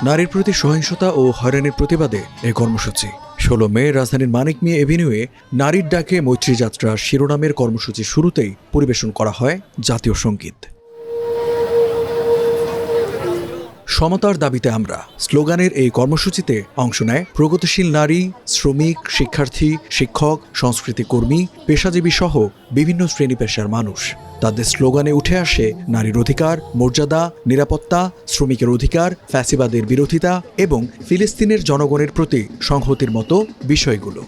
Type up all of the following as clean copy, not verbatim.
নারীর প্রতি সহিংসতা ও হয়রানির প্রতিবাদে এই কর্মসূচি ১৬ মে রাজধানীর মানিক মিয়া এভিনিউয়ে নারীর ডাকে মৈত্রী যাত্রা শিরোনামের কর্মসূচির শুরুতেই পরিবেশন করা হয় জাতীয় সঙ্গীত। সমতার দাবিতে আমরা স্লোগানের এই কর্মসূচিতে অংশ নেয় প্রগতিশীল নারী, শ্রমিক, শিক্ষার্থী, শিক্ষক, সংস্কৃতি কর্মী, পেশাজীবী সহ বিভিন্ন শ্রেণী পেশার মানুষ। তাদের স্লোগানে উঠে আসে নারীর অধিকার, মর্যাদা, নিরাপত্তা, শ্রমিকের অধিকার, ফ্যাসিবাদের বিরোধিতা এবং ফিলিস্তিনের জনগণের প্রতি সংহতির মতো বিষয়গুলো।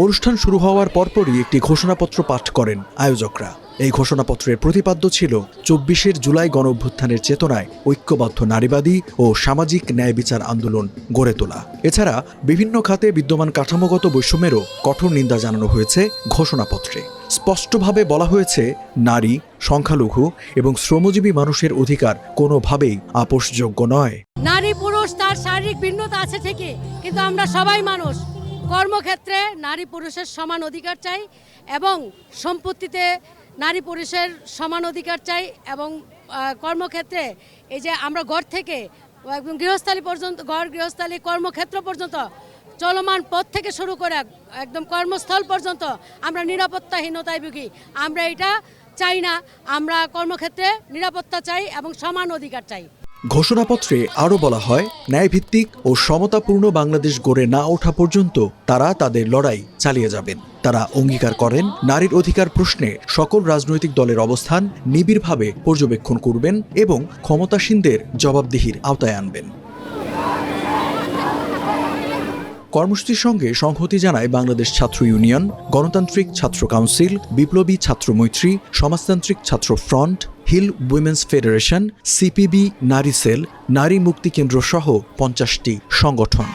অনুষ্ঠান শুরু হওয়ার পরপরই একটি ঘোষণাপত্র পাঠ করেন আয়োজকরা। এই ঘোষণাপত্রের প্রতিপাদ্য ছিল ২৪ জুলাই গণঅভ্যুত্থানের চেতনায় ঐক্যবদ্ধ নারীবাদী ও সামাজিক ন্যায় বিচার আন্দোলন গড়ে তোলা। এছাড়া বিভিন্ন খাতে বিদ্যমান কাঠামোগত বৈষম্যেরও কঠোর নিন্দা জানানো হয়েছে ঘোষণাপত্রে। স্পষ্টভাবে বলা হয়েছে, নারী, সংখ্যালঘু এবং শ্রমজীবী মানুষের অধিকার কোনোভাবেই আপোষযোগ্য নয়। নারী পুরুষ তার শারীরিক ভিন্নতা আছে ঠিকই, কিন্তু আমরা সবাই মানুষ। কর্মক্ষেত্রে নারী পুরুষের সমান অধিকার চাই এবং সম্পত্তিতে নারী পুরুষের সমান অধিকার চাই এবং কর্মক্ষেত্রে এই যে আমরা ঘর থেকে একদম গৃহস্থালী পর্যন্ত, গৃহস্থালী কর্মক্ষেত্র পর্যন্ত চলমান পথ থেকে শুরু করে একদম কর্মস্থল পর্যন্ত আমরা নিরাপত্তাহীনতায় ভুগি। আমরা এটা চাই না। আমরা কর্মক্ষেত্রে নিরাপত্তা চাই এবং সমান অধিকার চাই। ঘোষণাপত্রে আরও বলা হয়, ন্যায়ভিত্তিক ও সমতাপূর্ণ বাংলাদেশ গড়ে না ওঠা পর্যন্ত তারা তাদের লড়াই চালিয়ে যাবেন। তারা অঙ্গীকার করেন, নারীর অধিকার প্রশ্নে সকল রাজনৈতিক দলের অবস্থান নিবিড়ভাবে পর্যবেক্ষণ করবেন এবং ক্ষমতাসীনদের জবাবদিহির আওতায় আনবেন। কর্মসূচির সঙ্গে সংহতি জানায় বাংলাদেশ ছাত্র ইউনিয়ন, গণতান্ত্রিক ছাত্র কাউন্সিল, বিপ্লবী ছাত্র Maitri, Samajtantrik Chhatra Front, Hill Women's Federation, CPB, নারী সেল, নারী মুক্তি কেন্দ্র সহ ৫০টি সংগঠন।